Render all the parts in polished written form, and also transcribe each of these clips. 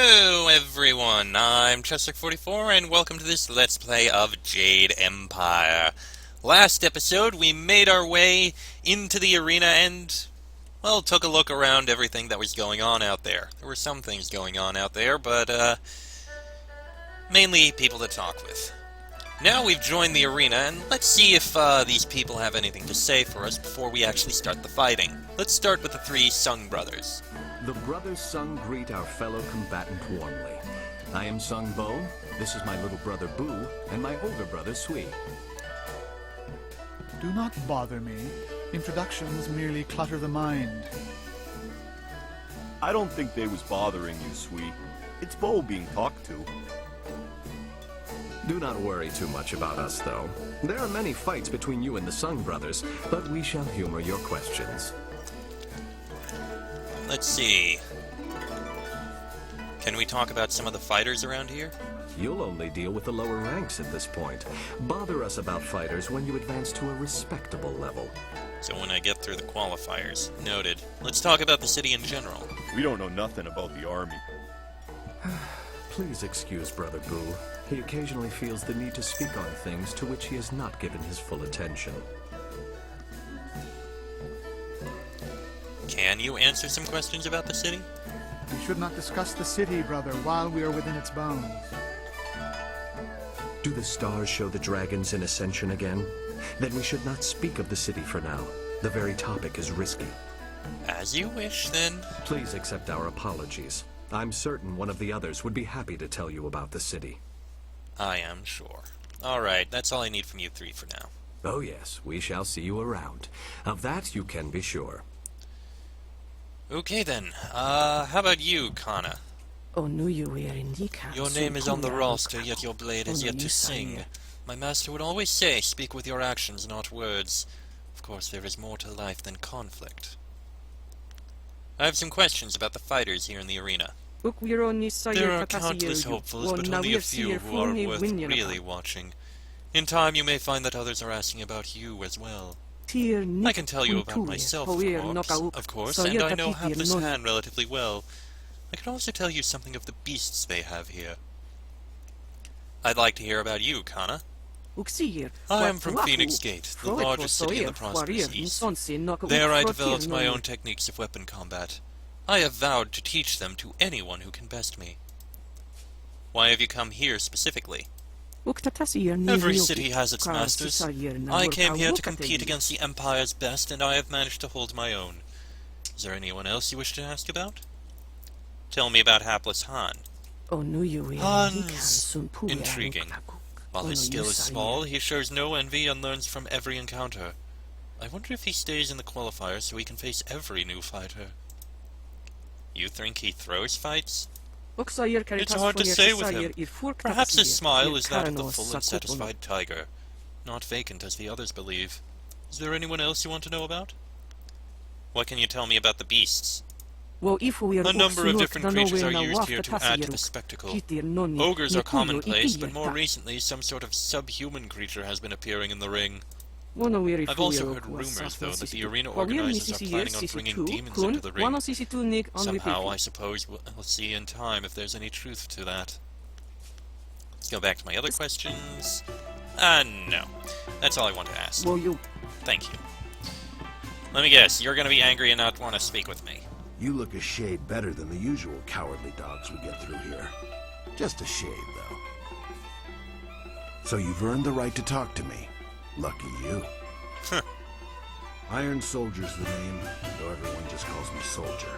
Hello everyone, I'm Chester44 and welcome to this Let's Play of Jade Empire. Last episode we made our way into the arena and, well, took a look around everything that was going on out there. There were some things going on out there, but mainly people to talk with. Now we've joined the arena and let's see if these people have anything to say for us before we actually start the fighting. Let's start with the three Sung brothers. The brothers Sung greet our fellow combatant warmly. I am Sung Bo, this is my little brother Boo, and my older brother Sui. Do not bother me. Introductions merely clutter the mind. I don't think they was bothering you, Sweet. It's Bo being talked to. Do not worry too much about us, though. There are many fights between you and the Sung brothers, but we shall humor your questions. Let's see. Can we talk about some of the fighters around here? You'll only deal with the lower ranks at this point. Bother us about fighters when you advance to a respectable level. So when I get through the qualifiers. Noted. Let's talk about the city in general. We don't know nothing about the army. Please excuse Brother Boo. He occasionally feels the need to speak on things to which he has not given his full attention. Can you answer some questions about the city? We should not discuss the city, brother, while we are within its bounds. Do the stars show the dragons in ascension again? Then we should not speak of the city for now. The very topic is risky. As you wish, then. Please accept our apologies. I'm certain one of the others would be happy to tell you about the city. I am sure. Alright, that's all I need from you three for now. Oh yes, we shall see you around. Of that you can be sure. Okay then, how about you, Kana? Your name is on the roster, yet your blade has yet to sing. My master would always say, speak with your actions, not words. Of course, there is more to life than conflict. I have some questions about the fighters here in the arena. There are countless hopefuls, but only a few who are worth really watching. In time, you may find that others are asking about you as well. I can tell you about myself, of course, and I know Hapless Han relatively well. I can also tell you something of the beasts they have here. I'd like to hear about you, Kana. I am from Phoenix Gate, the largest city in the prosperous East. There I developed my own techniques of weapon combat. I have vowed to teach them to anyone who can best me. Why have you come here specifically? Every city has its masters. I came here to compete against the Empire's best, and I have managed to hold my own. Is there anyone else you wish to ask about? Tell me about Hapless Han. Han's intriguing. While his skill is small, he shows no envy and learns from every encounter. I wonder if he stays in the qualifiers so he can face every new fighter. You think he throws fights? It's hard to say with him. Perhaps his smile is that of the full and satisfied tiger. Not vacant as the others believe. Is there anyone else you want to know about? What can you tell me about the beasts? A number of different creatures are used here to add to the spectacle. Ogres are commonplace, but more recently some sort of subhuman creature has been appearing in the ring. I've also heard rumors, though, that the arena organizers are planning on bringing demons into the ring. Somehow, I suppose we'll see in time if there's any truth to that. Let's go back to my other questions. No. That's all I want to ask. Thank you. Let me guess, you're gonna be angry and not want to speak with me. You look a shade better than the usual cowardly dogs we get through here. Just a shade, though. So you've earned the right to talk to me. Lucky you. Iron Soldier's the name, though everyone just calls me Soldier.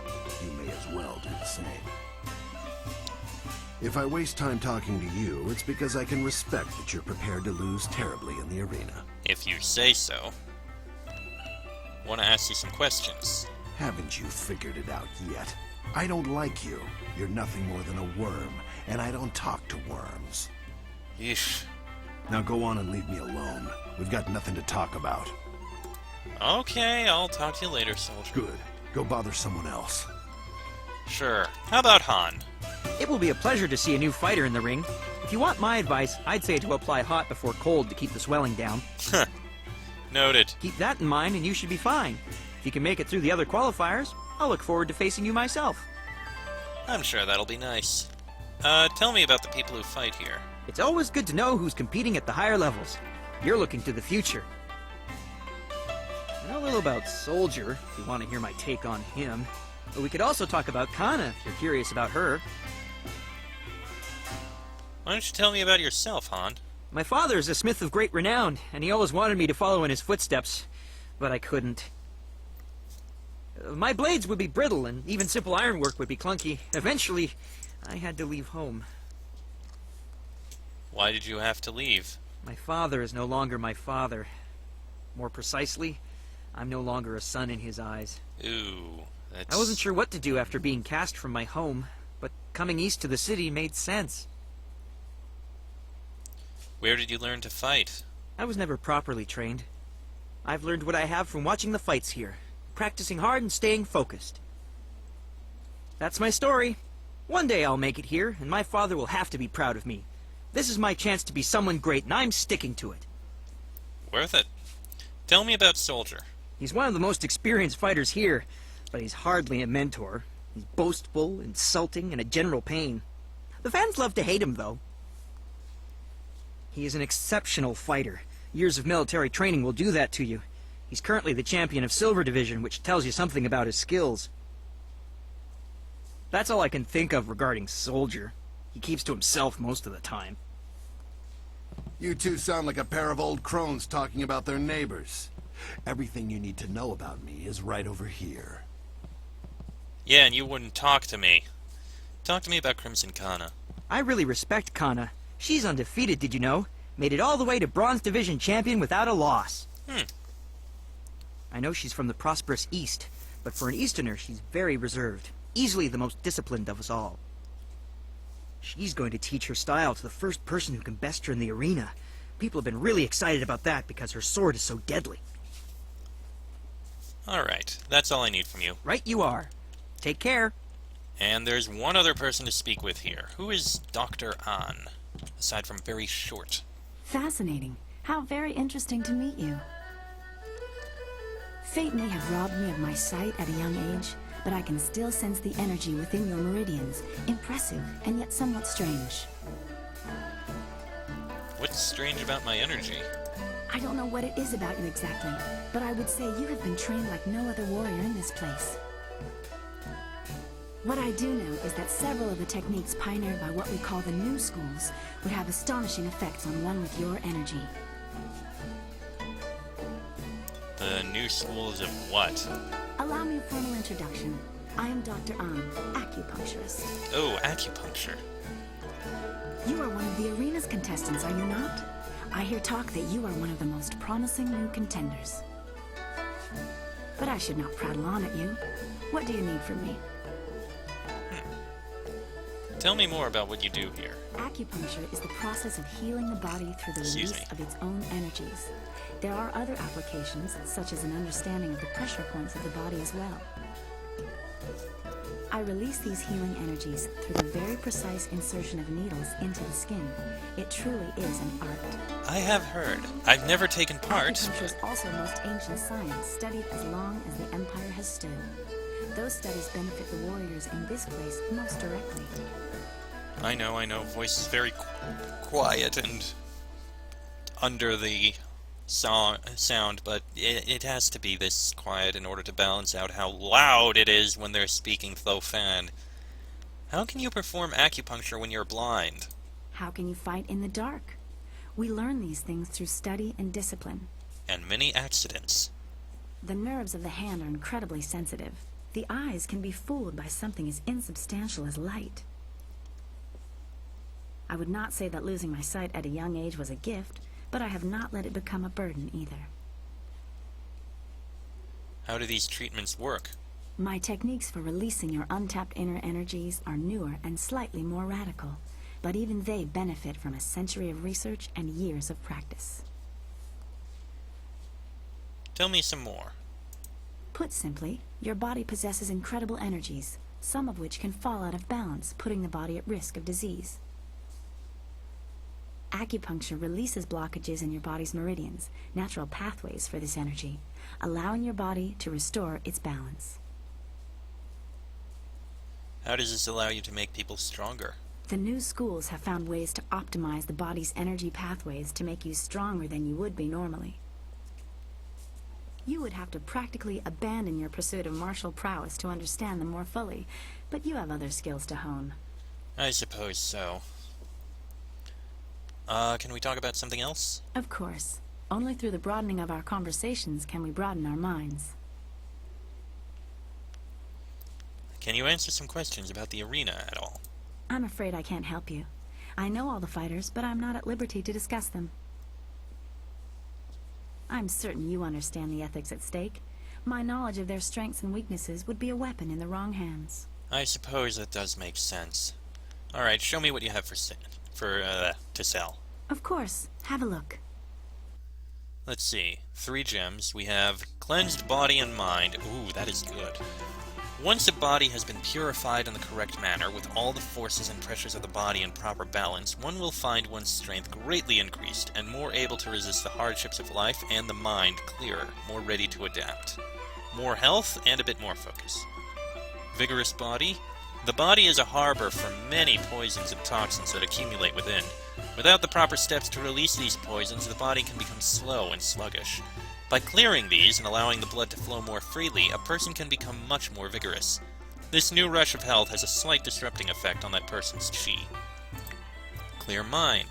You may as well do the same. If I waste time talking to you, it's because I can respect that you're prepared to lose terribly in the arena. If you say so. Want to ask you some questions. Haven't you figured it out yet? I don't like you. You're nothing more than a worm, and I don't talk to worms. Yeesh. Now go on and leave me alone. We've got nothing to talk about. Okay, I'll talk to you later, Soldier. Good. Go bother someone else. Sure. How about Han? It will be a pleasure to see a new fighter in the ring. If you want my advice, I'd say to apply hot before cold to keep the swelling down. Noted. Keep that in mind and you should be fine. If you can make it through the other qualifiers, I'll look forward to facing you myself. I'm sure that'll be nice. Tell me about the people who fight here. It's always good to know who's competing at the higher levels. You're looking to the future. I know a little about Soldier, if you want to hear my take on him. But we could also talk about Kana, if you're curious about her. Why don't you tell me about yourself, Han? My father is a smith of great renown, and he always wanted me to follow in his footsteps, but I couldn't. My blades would be brittle, and even simple ironwork would be clunky. Eventually, I had to leave home. Why did you have to leave? My father is no longer my father. More precisely, I'm no longer a son in his eyes. Ooh, that's... I wasn't sure what to do after being cast from my home, but coming east to the city made sense. Where did you learn to fight? I was never properly trained. I've learned what I have from watching the fights here, practicing hard and staying focused. That's my story. One day I'll make it here, and my father will have to be proud of me. This is my chance to be someone great, and I'm sticking to it. Worth it. Tell me about Soldier. He's one of the most experienced fighters here, but he's hardly a mentor. He's boastful, insulting, and a general pain. The fans love to hate him, though. He is an exceptional fighter. Years of military training will do that to you. He's currently the champion of Silver Division, which tells you something about his skills. That's all I can think of regarding Soldier. He keeps to himself most of the time. You two sound like a pair of old crones talking about their neighbors. Everything you need to know about me is right over here. Yeah, and you wouldn't talk to me. Talk to me about Crimson Kana. I really respect Kana. She's undefeated, did you know? Made it all the way to Bronze Division champion without a loss. I know she's from the prosperous East, but for an Easterner, she's very reserved. Easily the most disciplined of us all. She's going to teach her style to the first person who can best her in the arena. People have been really excited about that because her sword is so deadly. Alright, that's all I need from you. Right you are. Take care. And there's one other person to speak with here. Who is Dr. An? Aside from very short. Fascinating. How very interesting to meet you. Fate may have robbed me of my sight at a young age, but I can still sense the energy within your meridians. Impressive, and yet somewhat strange. What's strange about my energy? I don't know what it is about you exactly, but I would say you have been trained like no other warrior in this place. What I do know is that several of the techniques pioneered by what we call the new schools would have astonishing effects on one with your energy. The new schools of what? Allow me a formal introduction. I am Dr. An, acupuncturist. Oh, acupuncture. You are one of the arena's contestants, are you not? I hear talk that you are one of the most promising new contenders. But I should not prattle on at you. What do you need from me? Tell me more about what you do here. Acupuncture is the process of healing the body through the release of its own energies. There are other applications, such as an understanding of the pressure points of the body as well. I release these healing energies through the very precise insertion of needles into the skin. It truly is an art. I have heard. I've never taken part. Acupuncture is also most ancient science, studied as long as the Empire has stood. Those studies benefit the warriors in this place most directly. I know. Voice is very quiet and under the sound, but it has to be this quiet in order to balance out how loud it is when they're speaking so fan. How can you perform acupuncture when you're blind? How can you fight in the dark? We learn these things through study and discipline. And many accidents. The nerves of the hand are incredibly sensitive. The eyes can be fooled by something as insubstantial as light. I would not say that losing my sight at a young age was a gift, but I have not let it become a burden either. How do these treatments work? My techniques for releasing your untapped inner energies are newer and slightly more radical, but even they benefit from a century of research and years of practice. Tell me some more. Put simply, your body possesses incredible energies, some of which can fall out of balance, putting the body at risk of disease. Acupuncture releases blockages in your body's meridians, natural pathways for this energy, allowing your body to restore its balance. How does this allow you to make people stronger? The new schools have found ways to optimize the body's energy pathways to make you stronger than you would be normally. You would have to practically abandon your pursuit of martial prowess to understand them more fully, but you have other skills to hone. I suppose so. Can we talk about something else? Of course. Only through the broadening of our conversations can we broaden our minds. Can you answer some questions about the arena at all? I'm afraid I can't help you. I know all the fighters, but I'm not at liberty to discuss them. I'm certain you understand the ethics at stake. My knowledge of their strengths and weaknesses would be a weapon in the wrong hands. I suppose that does make sense. Alright, show me what you have to sell. Of course. Have a look. Let's see. 3 gems. We have cleansed body and mind. Ooh, that is good. Once a body has been purified in the correct manner, with all the forces and pressures of the body in proper balance, one will find one's strength greatly increased, and more able to resist the hardships of life, and the mind clearer, more ready to adapt. More health, and a bit more focus. Vigorous body. The body is a harbor for many poisons and toxins that accumulate within. Without the proper steps to release these poisons, the body can become slow and sluggish. By clearing these and allowing the blood to flow more freely, a person can become much more vigorous. This new rush of health has a slight disrupting effect on that person's chi. Clear mind.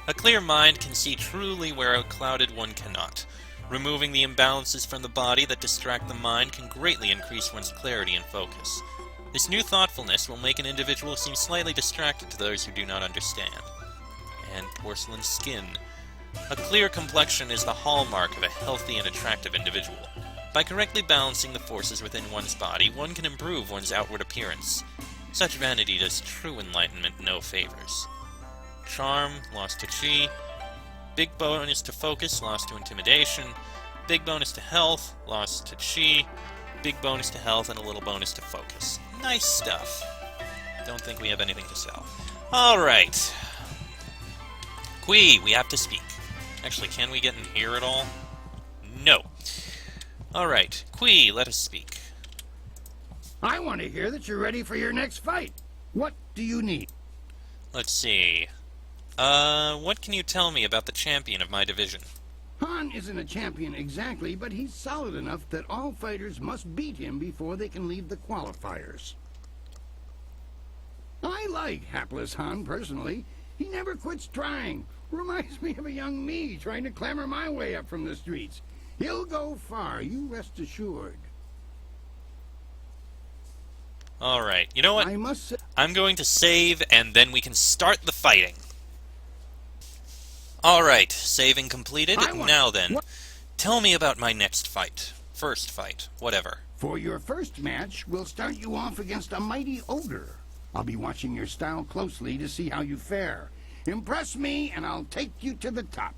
A clear mind can see truly where a clouded one cannot. Removing the imbalances from the body that distract the mind can greatly increase one's clarity and focus. This new thoughtfulness will make an individual seem slightly distracted to those who do not understand. And porcelain skin. A clear complexion is the hallmark of a healthy and attractive individual. By correctly balancing the forces within one's body, one can improve one's outward appearance. Such vanity does true enlightenment no favors. Charm, lost to chi. Big bonus to focus, lost to intimidation. Big bonus to health, lost to chi. Big bonus to health, and a little bonus to focus. Nice stuff. Don't think we have anything to sell. Alright. Qui, we have to speak. Actually, can we get in here at all? No. Alright, Qui, let us speak. I want to hear that you're ready for your next fight. What do you need? Let's see. What can you tell me about the champion of my division? Han isn't a champion exactly, but he's solid enough that all fighters must beat him before they can leave the qualifiers. I like hapless Han personally. He never quits trying. Reminds me of a young me trying to clamber my way up from the streets. He'll go far, you rest assured. Alright, you know what? I must say, I'm going to save, and then we can start the fighting. Alright, saving completed. Now then, tell me about my next fight. First fight, whatever. For your first match, we'll start you off against a mighty ogre. I'll be watching your style closely to see how you fare. Impress me, and I'll take you to the top.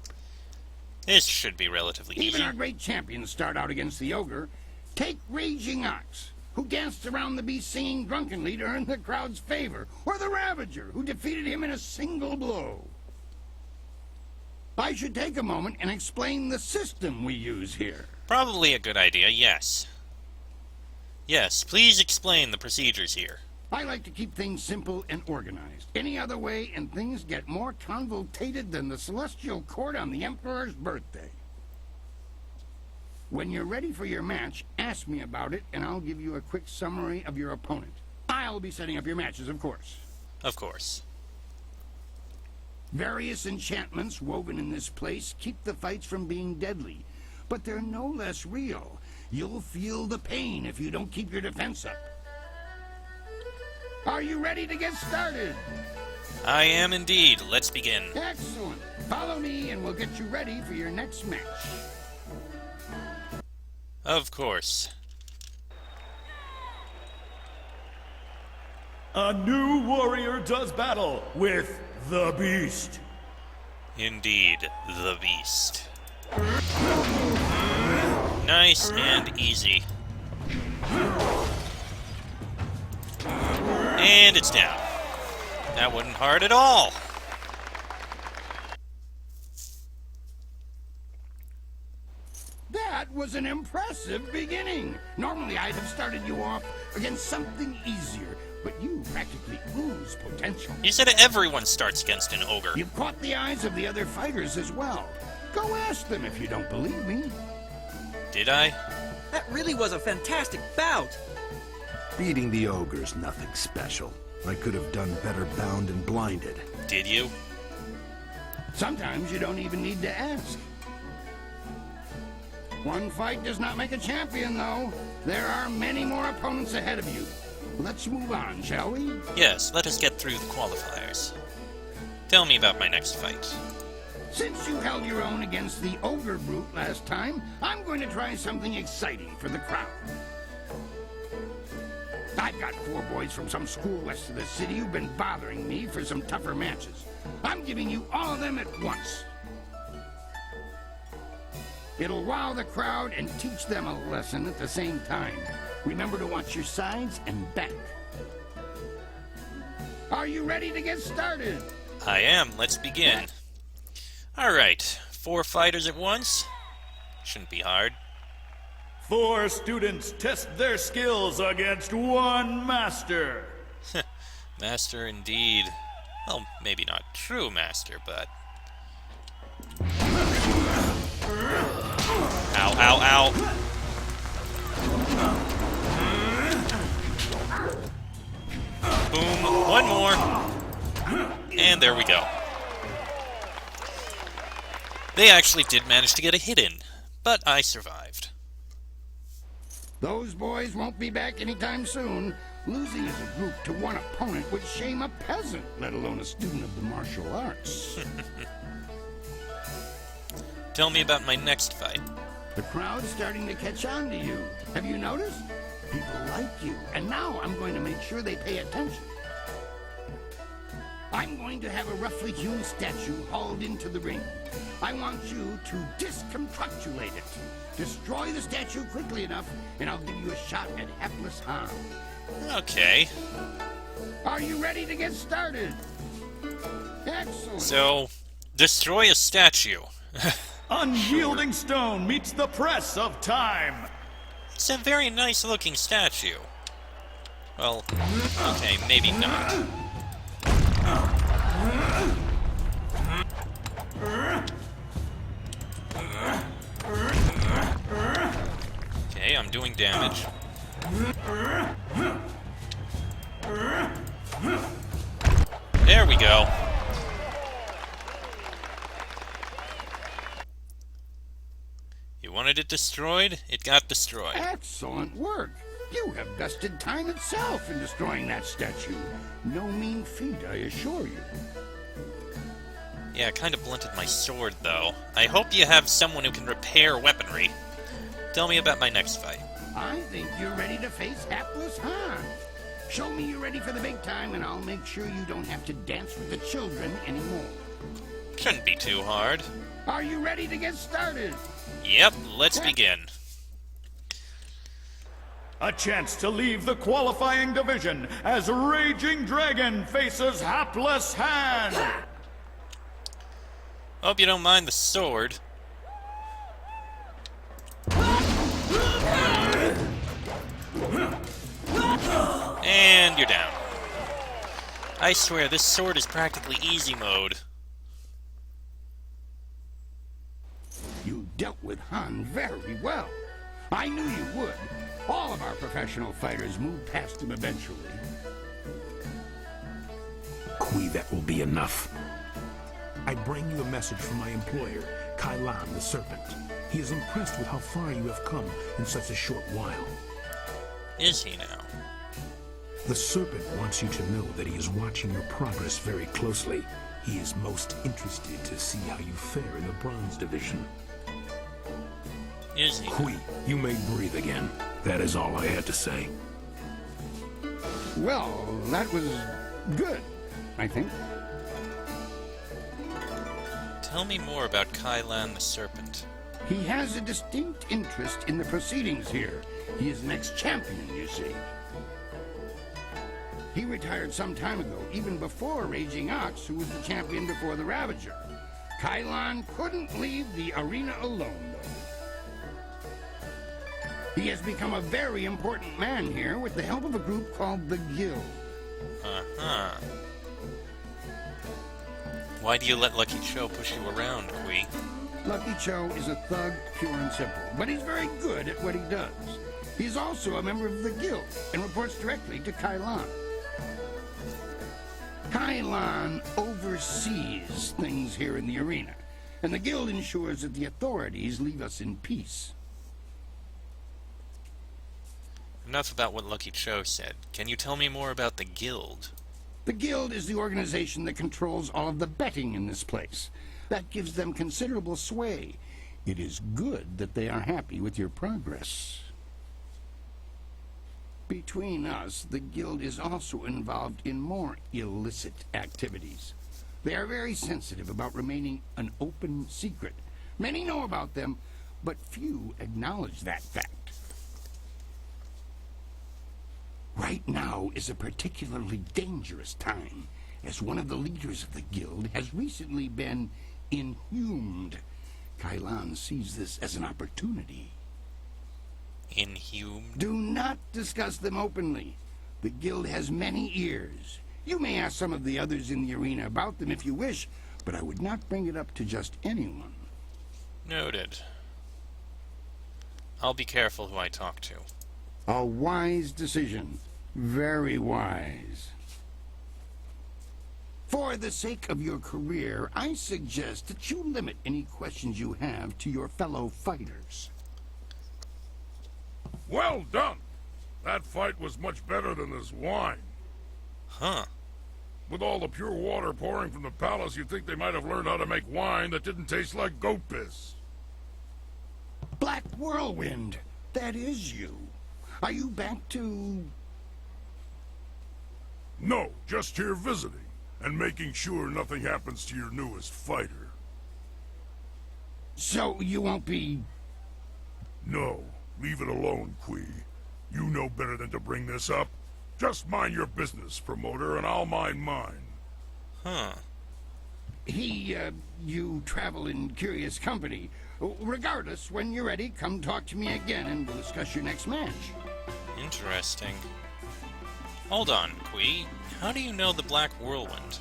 This should be relatively easy. Even our great champions start out against the ogre. Take Raging Ox, who danced around the beast singing drunkenly to earn the crowd's favor, or the Ravager, who defeated him in a single blow. I should take a moment and explain the system we use here. Probably a good idea, yes. Yes, please explain the procedures here. I like to keep things simple and organized. Any other way, and things get more convoluted than the celestial court on the Emperor's birthday. When you're ready for your match, ask me about it, and I'll give you a quick summary of your opponent. I'll be setting up your matches, of course. Of course. Various enchantments woven in this place keep the fights from being deadly, but they're no less real. You'll feel the pain if you don't keep your defense up. Are you ready to get started? I am indeed. Let's begin. Excellent. Follow me and we'll get you ready for your next match. Of course. A new warrior does battle with the Beast. Indeed, the Beast. Nice and easy. And it's down. That wasn't hard at all. That was an impressive beginning. Normally I'd have started you off against something easier, but you practically ooze potential. You said everyone starts against an ogre. You've caught the eyes of the other fighters as well. Go ask them if you don't believe me. Did I? That really was a fantastic bout. Beating the ogre's nothing special. I could have done better bound and blinded. Did you? Sometimes you don't even need to ask. One fight does not make a champion, though. There are many more opponents ahead of you. Let's move on, shall we? Yes, let us get through the qualifiers. Tell me about my next fight. Since you held your own against the ogre brute last time, I'm going to try something exciting for the crowd. I've got 4 boys from some school west of the city who've been bothering me for some tougher matches. I'm giving you all of them at once. It'll wow the crowd and teach them a lesson at the same time. Remember to watch your sides and back. Are you ready to get started? I am. Let's begin. Alright, 4 fighters at once? Shouldn't be hard. 4 students test their skills against 1 master. Master indeed. Well, maybe not true master, but... Ow, ow, ow! Boom, 1 more! And there we go. They actually did manage to get a hit in, but I survived. Those boys won't be back anytime soon. Losing as a group to one opponent would shame a peasant, let alone a student of the martial arts. Tell me about my next fight. The crowd's starting to catch on to you. Have you noticed? People like you, and now I'm going to make sure they pay attention. I'm going to have a roughly hewn statue hauled into the ring. I want you to discombobulate it. Destroy the statue quickly enough, and I'll give you a shot at hapless harm. Okay. Are you ready to get started? Excellent. So, destroy a statue. Unyielding stone meets the press of time. It's a very nice looking statue. Well, okay, maybe not. Okay, I'm doing damage. There we go. You wanted it destroyed? It got destroyed. Excellent work. You have bested time itself in destroying that statue. No mean feat, I assure you. Yeah, it kind of blunted my sword, though. I hope you have someone who can repair weaponry. Tell me about my next fight. I think you're ready to face hapless Hans. Show me you're ready for the big time, and I'll make sure you don't have to dance with the children anymore. Shouldn't be too hard. Are you ready to get started? Yep, let's begin. A chance to leave the qualifying division as Raging Dragon faces Hapless Hand. Hope you don't mind the sword. And you're down. I swear, this sword is practically easy mode. You dealt with Han very well. I knew you would. All of our professional fighters move past him eventually. Kui, that will be enough. I bring you a message from my employer, Kailan the Serpent. He is impressed with how far you have come in such a short while. Is he now? The Serpent wants you to know that he is watching your progress very closely. He is most interested to see how you fare in the Bronze Division. Is he? Kui, you may breathe again. That is all I had to say. Well, that was good, I think. Tell me more about Kailan the Serpent. He has a distinct interest in the proceedings here. He is the next champion, you see. He retired some time ago, even before Raging Ox, who was the champion before the Ravager. Kailan couldn't leave the arena alone, though. He has become a very important man here with the help of a group called the Guild. Uh-huh. Why do you let Lucky Cho push you around, Kui? Lucky Cho is a thug, pure and simple, but he's very good at what he does. He's also a member of the guild and reports directly to Kai Lan. Kai Lan oversees things here in the arena, and the guild ensures that the authorities leave us in peace. Enough about what Lucky Cho said. Can you tell me more about the guild? The guild is the organization that controls all of the betting in this place. That gives them considerable sway. It is good that they are happy with your progress. Between us, the guild is also involved in more illicit activities. They are very sensitive about remaining an open secret. Many know about them, but few acknowledge that fact. Right now is a particularly dangerous time, as one of the leaders of the guild has recently been inhumed. Kai Lan sees this as an opportunity. Inhumed? Do not discuss them openly. The guild has many ears. You may ask some of the others in the arena about them if you wish, but I would not bring it up to just anyone. Noted. I'll be careful who I talk to. A wise decision. Very wise. For the sake of your career, I suggest that you limit any questions you have to your fellow fighters. Well done! That fight was much better than this wine. Huh. With all the pure water pouring from the palace, you'd think they might have learned how to make wine that didn't taste like goat piss. Black Whirlwind, that is you. Are you back to... No, just here visiting, and making sure nothing happens to your newest fighter. So you won't be... No, leave it alone, Kui. You know better than to bring this up. Just mind your business, promoter, and I'll mind mine. Huh. You travel in curious company. Regardless, when you're ready, come talk to me again and we'll discuss your next match. Interesting. Hold on, Kui. How do you know the Black Whirlwind?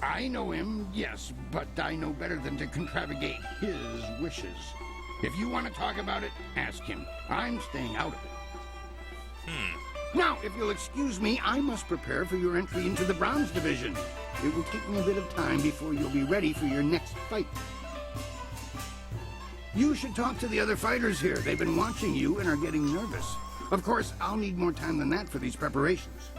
I know him, yes, but I know better than to contravigate his wishes. If you want to talk about it, ask him. I'm staying out of it. Now, if you'll excuse me, I must prepare for your entry into the Bronze Division. It will take me a bit of time before you'll be ready for your next fight. You should talk to the other fighters here. They've been watching you and are getting nervous. Of course, I'll need more time than that for these preparations.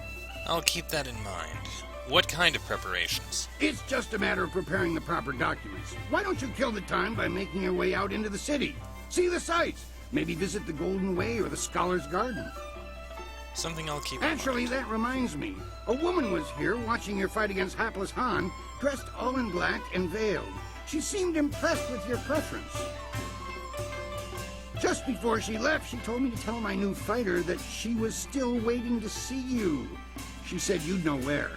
I'll keep that in mind. What kind of preparations? It's just a matter of preparing the proper documents. Why don't you kill the time by making your way out into the city? See the sights. Maybe visit the Golden Way or the Scholar's Garden. Something I'll keep in mind. Actually, that reminds me. A woman was here watching your fight against Hapless Han, dressed all in black and veiled. She seemed impressed with your preference. Just before she left, she told me to tell my new fighter that she was still waiting to see you. She said you'd know where.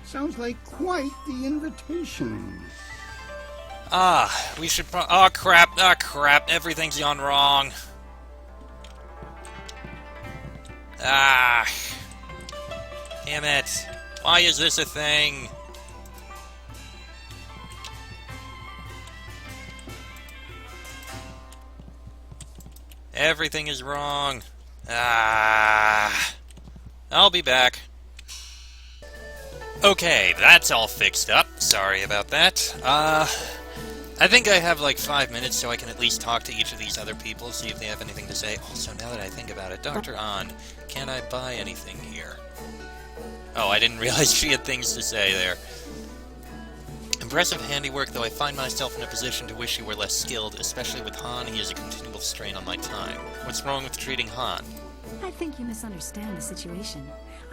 Sounds like quite the invitation. We should oh crap, everything's gone wrong. Damn it. Why is this a thing? Everything is wrong. I'll be back. Okay, that's all fixed up. Sorry about that. I think I have like 5 minutes so I can at least talk to each of these other people, see if they have anything to say. Also, now that I think about it, Dr. An, can I buy anything here? Oh, I didn't realize she had things to say there. Impressive handiwork, though I find myself in a position to wish he were less skilled, especially with Han. He is a continual strain on my time. What's wrong with treating Han? I think you misunderstand the situation.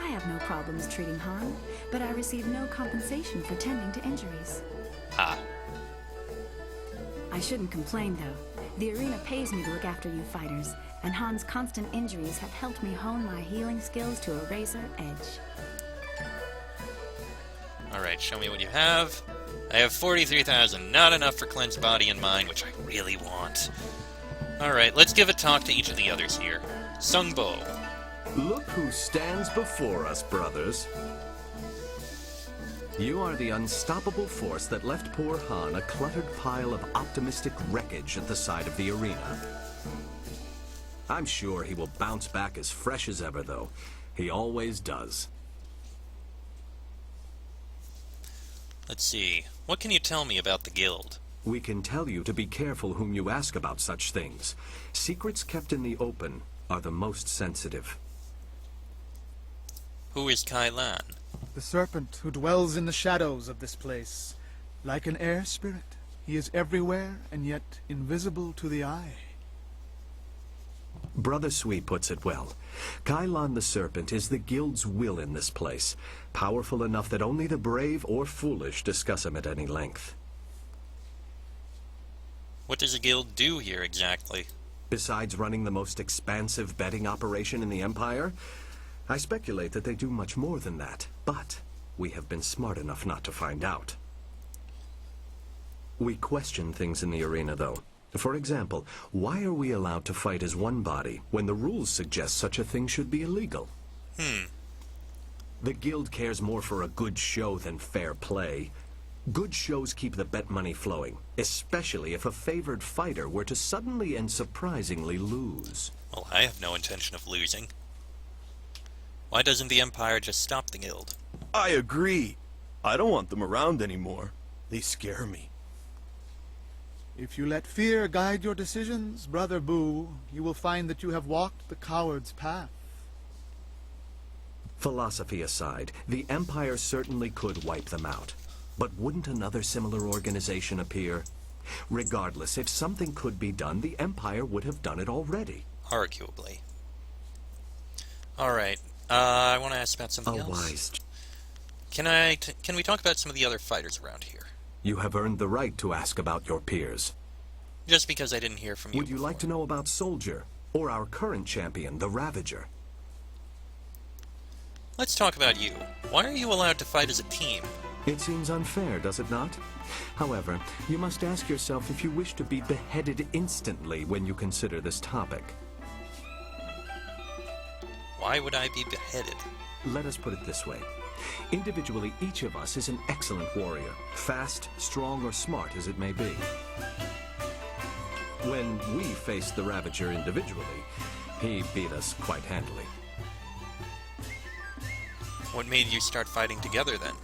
I have no problems treating Han, but I receive no compensation for tending to injuries. I shouldn't complain, though. The arena pays me to look after you fighters, and Han's constant injuries have helped me hone my healing skills to a razor edge. Alright, show me what you have. I have 43,000, not enough for cleanse body and mind, which I really want. Alright, let's give a talk to each of the others here. Sung Bo. Look who stands before us, brothers. You are the unstoppable force that left poor Han a cluttered pile of optimistic wreckage at the side of the arena. I'm sure he will bounce back as fresh as ever, though. He always does. Let's see. What can you tell me about the guild? We can tell you to be careful whom you ask about such things. Secrets kept in the open are the most sensitive. Who is Kai Lan? The serpent who dwells in the shadows of this place. Like an air spirit, he is everywhere and yet invisible to the eye. Brother Sui puts it well. Kai Lan the Serpent is the guild's will in this place, powerful enough that only the brave or foolish discuss him at any length. What does a guild do here exactly? Besides running the most expansive betting operation in the Empire, I speculate that they do much more than that, but we have been smart enough not to find out. We question things in the arena, though. For example, why are we allowed to fight as one body when the rules suggest such a thing should be illegal? The guild cares more for a good show than fair play. Good shows keep the bet money flowing, especially if a favored fighter were to suddenly and surprisingly lose. Well, I have no intention of losing. Why doesn't the Empire just stop the guild? I agree. I don't want them around anymore. They scare me. If you let fear guide your decisions, Brother Boo, you will find that you have walked the coward's path. Philosophy aside, the Empire certainly could wipe them out. But wouldn't another similar organization appear? Regardless, if something could be done, the Empire would have done it already. Arguably. Alright, I want to ask about something else. Can we talk about some of the other fighters around here? You have earned the right to ask about your peers. Just because I didn't hear from you Would you before. like to know about Soldier, or our current champion, the Ravager? Let's talk about you. Why are you allowed to fight as a team? It seems unfair, does it not? However, you must ask yourself if you wish to be beheaded instantly when you consider this topic. Why would I be beheaded? Let us put it this way. Individually, each of us is an excellent warrior, fast, strong, or smart as it may be. When we faced the Ravager individually, he beat us quite handily. What made you start fighting together then?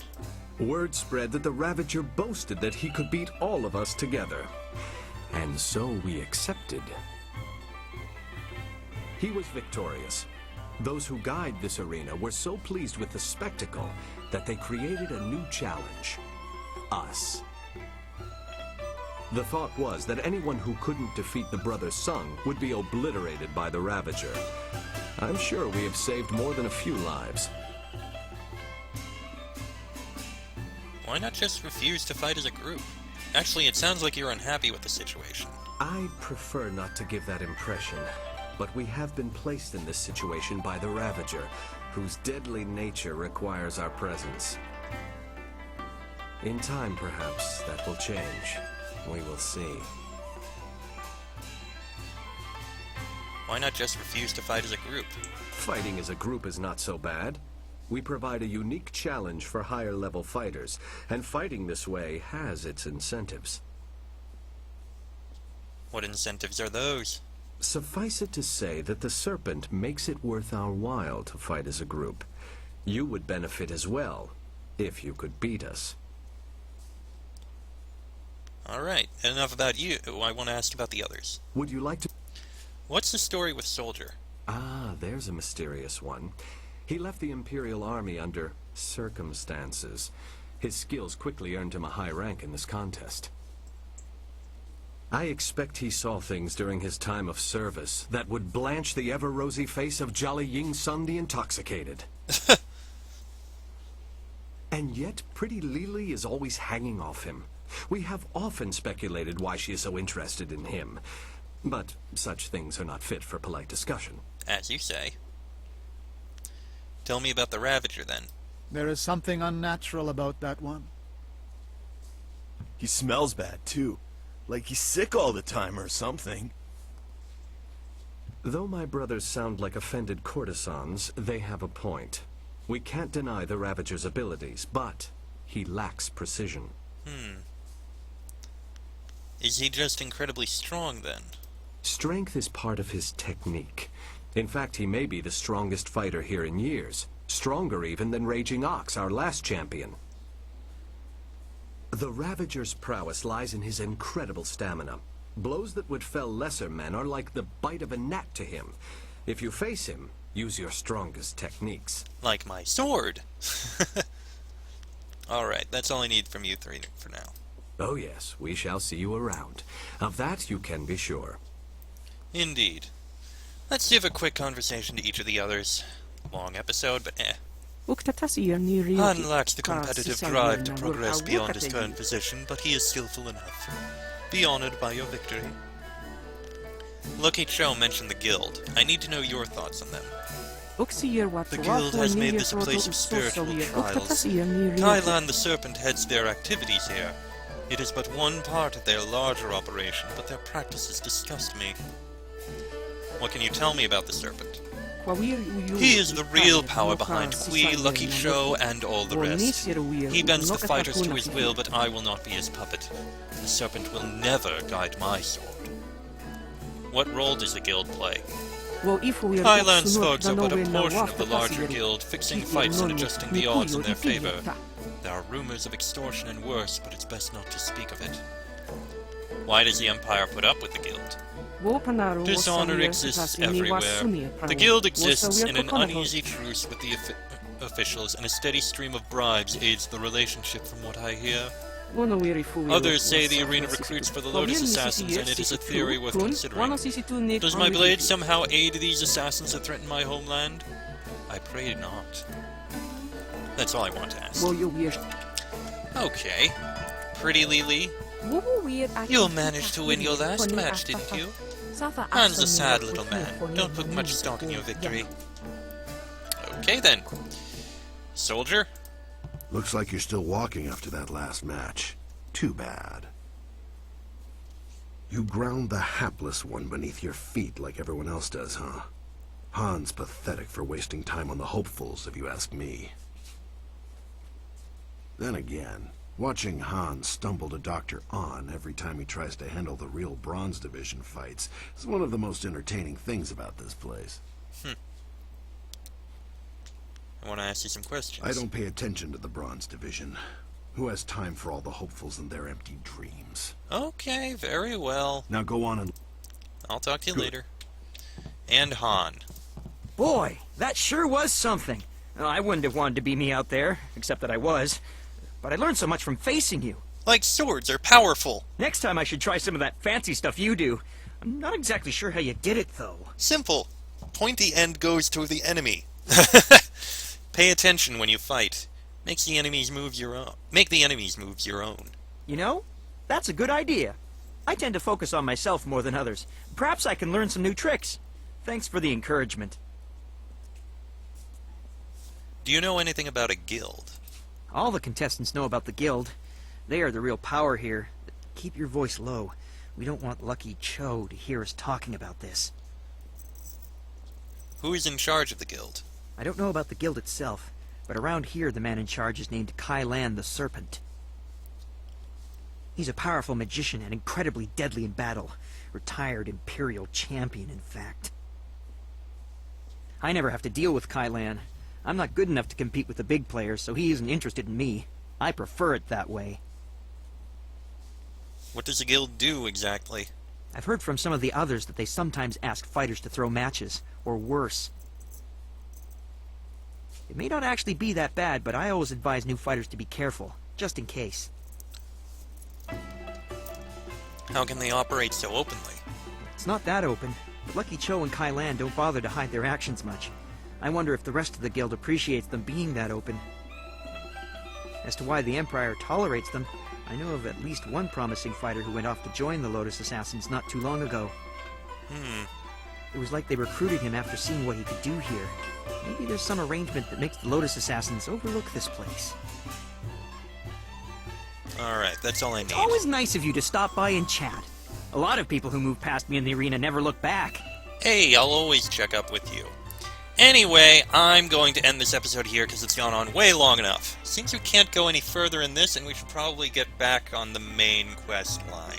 Word spread that the Ravager boasted that he could beat all of us together. And so we accepted. He was victorious. Those who guide this arena were so pleased with the spectacle that they created a new challenge. Us. The thought was that anyone who couldn't defeat the Brother Sung would be obliterated by the Ravager. I'm sure we have saved more than a few lives. Why not just refuse to fight as a group? Actually, it sounds like you're unhappy with the situation. I prefer not to give that impression, but we have been placed in this situation by the Ravager, whose deadly nature requires our presence. In time, perhaps, that will change. We will see. Why not just refuse to fight as a group? Fighting as a group is not so bad. We provide a unique challenge for higher-level fighters, and fighting this way has its incentives. What incentives are those? Suffice it to say that the Serpent makes it worth our while to fight as a group. You would benefit as well, if you could beat us. Alright, enough about you. I want to ask about the others. Would you like to... What's the story with Soldier? Ah, there's a mysterious one. He left the Imperial Army under circumstances. His skills quickly earned him a high rank in this contest. I expect he saw things during his time of service that would blanch the ever-rosy face of Jolly Ying Sun the Intoxicated. And yet, pretty Lily is always hanging off him. We have often speculated why she is so interested in him. But such things are not fit for polite discussion. As you say. Tell me about the Ravager, then. There is something unnatural about that one. He smells bad, too. Like he's sick all the time or something. Though my brothers sound like offended courtesans, they have a point. We can't deny the Ravager's abilities, but he lacks precision. Is he just incredibly strong, then? Strength is part of his technique. In fact, he may be the strongest fighter here in years. Stronger even than Raging Ox, our last champion. The Ravager's prowess lies in his incredible stamina. Blows that would fell lesser men are like the bite of a gnat to him. If you face him, use your strongest techniques. Like my sword! Alright, that's all I need from you three for now. Oh yes, we shall see you around. Of that you can be sure. Indeed. Let's give a quick conversation to each of the others. Long episode, but eh. Han lacks the competitive drive to progress beyond his current position, but he is skillful enough. Be honored by your victory. Lucky Cho mentioned the Guild. I need to know your thoughts on them. The Guild has made this a place of spiritual trials. Thailand the Serpent heads their activities here. It is but one part of their larger operation, but their practices disgust me. What can you tell me about the Serpent? He is the real power behind Kui, Lucky Cho, and all the rest. He bends the fighters to his will, but I will not be his puppet. The Serpent will never guide my sword. What role does the Guild play? Thailand's thugs are but a portion of the larger Guild, fixing fights and adjusting the odds in their favor. There are rumors of extortion and worse, but it's best not to speak of it. Why does the Empire put up with the Guild? Dishonor exists everywhere. The Guild exists in an uneasy truce with the officials, and a steady stream of bribes aids the relationship from what I hear. Others say the arena recruits for the Lotus Assassins, and it is a theory worth considering. Does my blade somehow aid these assassins that threaten my homeland? I pray not. That's all I want to ask. Okay. Pretty Lily. You managed to win your last match, didn't you? Han's a sad little man. Don't put much stock in your victory. Okay then. Soldier? Looks like you're still walking after that last match. Too bad. You ground the hapless one beneath your feet like everyone else does, huh? Han's pathetic for wasting time on the hopefuls, if you ask me. Then again, watching Han stumble to Dr. An every time he tries to handle the real Bronze Division fights is one of the most entertaining things about this place. I want to ask you some questions. I don't pay attention to the Bronze Division. Who has time for all the hopefuls and their empty dreams? Okay, very well. Now go on and... I'll talk to you later. And Han. Boy, that sure was something. I wouldn't have wanted to be me out there, except that I was. But I learned so much from facing you. Like swords are powerful. Next time I should try some of that fancy stuff you do. I'm not exactly sure how you did it, though. Simple. Pointy end goes to the enemy. Pay attention when you fight. Make the enemy's moves your own. You know, that's a good idea. I tend to focus on myself more than others. Perhaps I can learn some new tricks. Thanks for the encouragement. Do you know anything about a guild? All the contestants know about the guild. They are the real power here. Keep your voice low. We don't want Lucky Cho to hear us talking about this. Who is in charge of the guild? I don't know about the guild itself, but around here the man in charge is named Kailan the Serpent. He's a powerful magician and incredibly deadly in battle. Retired Imperial champion, in fact. I never have to deal with Kailan. I'm not good enough to compete with the big players, so he isn't interested in me. I prefer it that way. What does the guild do, exactly? I've heard from some of the others that they sometimes ask fighters to throw matches, or worse. It may not actually be that bad, but I always advise new fighters to be careful, just in case. How can they operate so openly? It's not that open, but Lucky Cho and Kailan don't bother to hide their actions much. I wonder if the rest of the guild appreciates them being that open. As to why the Empire tolerates them, I know of at least one promising fighter who went off to join the Lotus Assassins not too long ago. It was like they recruited him after seeing what he could do here. Maybe there's some arrangement that makes the Lotus Assassins overlook this place. Alright, that's all I need. It's always nice of you to stop by and chat. A lot of people who move past me in the arena never look back. Hey, I'll always check up with you. Anyway, I'm going to end this episode here because it's gone on way long enough. Seems we can't go any further in this, and we should probably get back on the main quest line.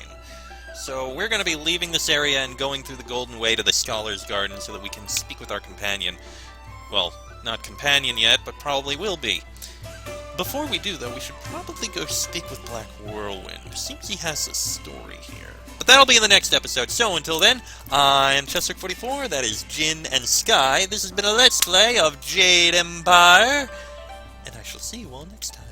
So we're going to be leaving this area and going through the Golden Way to the Scholar's Garden so that we can speak with our companion. Well, not companion yet, but probably will be. Before we do, though, we should probably go speak with Black Whirlwind. Seems he has a story here. But that'll be in the next episode, so until then, I'm Chester44, that is Jin and Sky. This has been a Let's Play of Jade Empire, and I shall see you all next time.